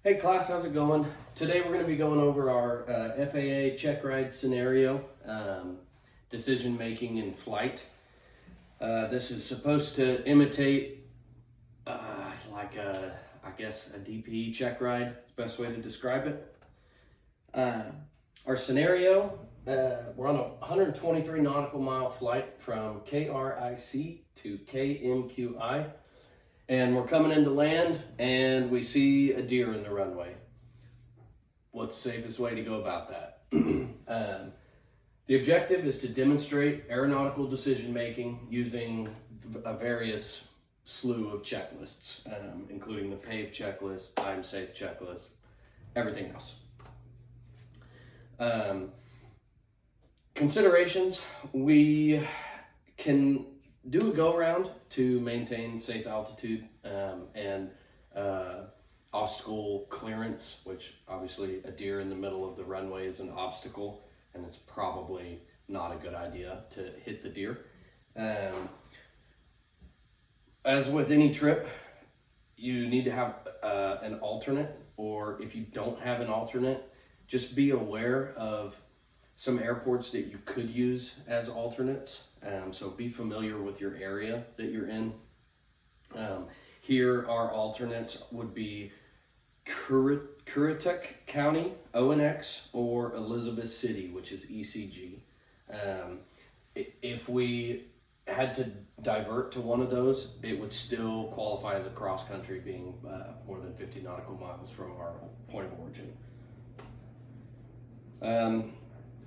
Hey class, how's it going? Today we're going to be going over our FAA check ride scenario, decision making in flight. This is supposed to imitate I guess a DPE check ride. It's the best way to describe it. Our scenario, we're on a 123 nautical mile flight from KRIC to KMQI. And we're coming into land and we see a deer in the runway. What's the safest way to go about that? The objective is to demonstrate aeronautical decision making using a various slew of checklists, including the PAVE checklist, time safe checklist, everything else. Considerations, we can do a go around to maintain safe altitude and obstacle clearance, which obviously a deer in the middle of the runway is an obstacle and it's probably not a good idea to hit the deer. As with any trip, you need to have an alternate, or if you don't have an alternate, just be aware of some airports that you could use as alternates. So be familiar with your area that you're in. Here our alternates would be Currituck County, ONX, or Elizabeth City, which is ECG. If we had to divert to one of those, it would still qualify as a cross country, being more than 50 nautical miles from our point of origin.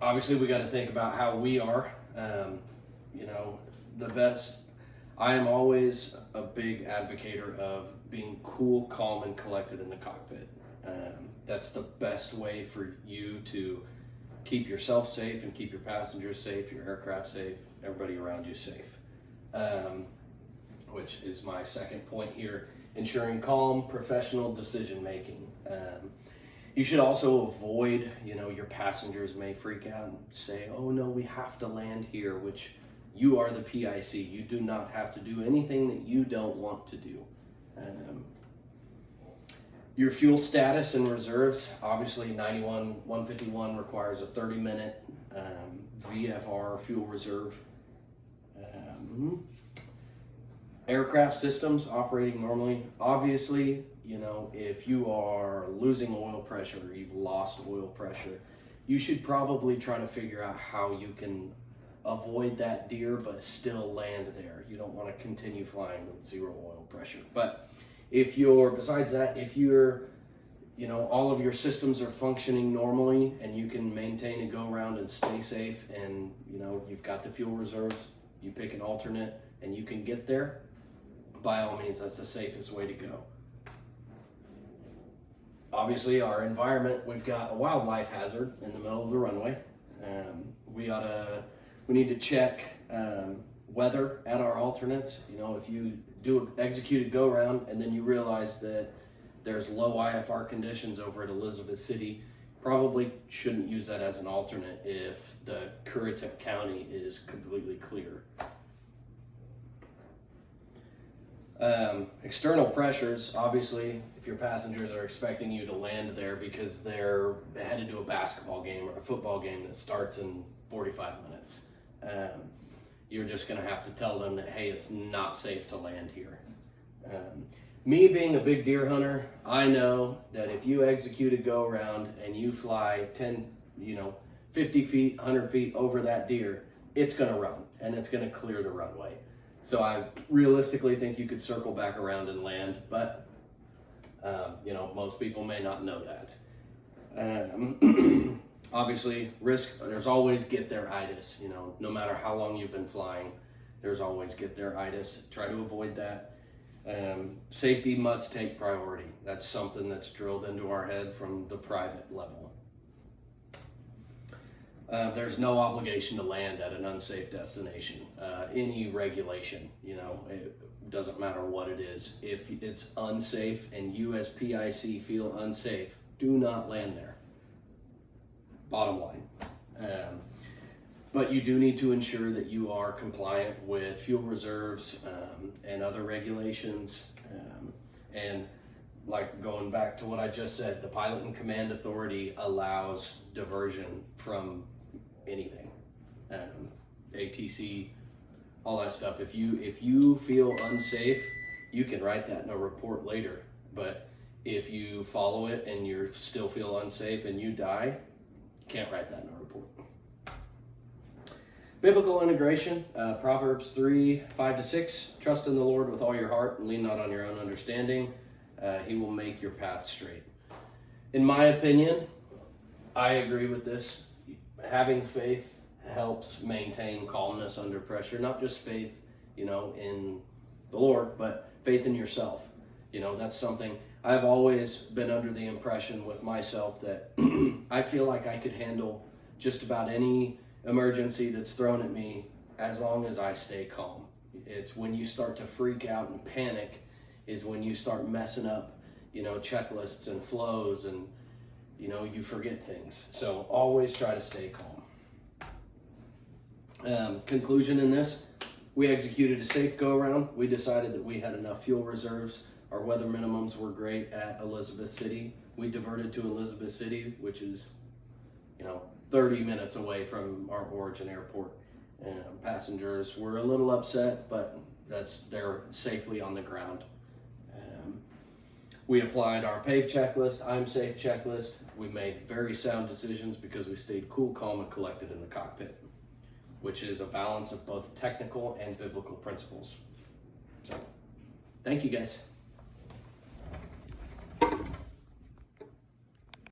Obviously we got to think about how we are. I am always a big advocator of being cool, calm, and collected in the cockpit. That's the best way for you to keep yourself safe and keep your passengers safe, your aircraft safe, everybody around you safe. Which is my second point here, ensuring calm, professional decision making. You should also avoid, your passengers may freak out and say, oh no, we have to land here, which you are the PIC. You do not have to do anything that you don't want to do. Your fuel status and reserves, obviously 91-151 requires a 30-minute VFR fuel reserve. Aircraft systems operating normally. Obviously, if you are losing oil pressure or you've lost oil pressure, you should probably try to figure out how you can avoid that deer but still land there. You don't want to continue flying with zero oil pressure. But besides that, if you're, all of your systems are functioning normally and you can maintain a go around and stay safe, and you've got the fuel reserves, you pick an alternate and you can get there, by all means, that's the safest way to go. Obviously, our environment, we've got a wildlife hazard in the middle of the runway. We need to check weather at our alternates. If you execute a go around and then you realize that there's low IFR conditions over at Elizabeth City, probably shouldn't use that as an alternate if the Currituck County is completely clear. External pressures, obviously, if your passengers are expecting you to land there because they're headed to a basketball game or a football game that starts in 45 minutes, you're just going to have to tell them that, hey, it's not safe to land here. Me being a big deer hunter, I know that if you execute a go around and you fly 50 feet, 100 feet over that deer, it's going to run and it's going to clear the runway. So I realistically think you could circle back around and land, but most people may not know that. Obviously, risk, there's always get there-itis. No matter how long you've been flying, there's always get there-itis. Try to avoid that. Safety must take priority. That's something that's drilled into our head from the private level. There's no obligation to land at an unsafe destination. Any regulation, it doesn't matter what it is. If it's unsafe and you as PIC feel unsafe, do not land there. Bottom line. But you do need to ensure that you are compliant with fuel reserves and other regulations. And like going back to what I just said, the pilot and command authority allows diversion from anything, ATC, all that stuff. If you feel unsafe, you can write that in a report later. But if you follow it and you still feel unsafe and you die, you can't write that in a report. Biblical integration, Proverbs 3:5-6. Trust in the Lord with all your heart and lean not on your own understanding. He will make your path straight. In my opinion, I agree with this. Having faith helps maintain calmness under pressure. Not just faith, in the Lord, but faith in yourself. That's something I've always been under the impression with myself that I feel like I could handle just about any emergency that's thrown at me as long as I stay calm. It's when you start to freak out and panic is when you start messing up, checklists and flows, and you forget things. So always try to stay calm. Conclusion in this, we executed a safe go-around. We decided that we had enough fuel reserves. Our weather minimums were great at Elizabeth City. We diverted to Elizabeth City, which is 30 minutes away from our origin airport. Passengers were a little upset, but they're safely on the ground. We applied our PAVE checklist, I'm safe checklist. We made very sound decisions because we stayed cool, calm, and collected in the cockpit, which is a balance of both technical and biblical principles. So, thank you guys.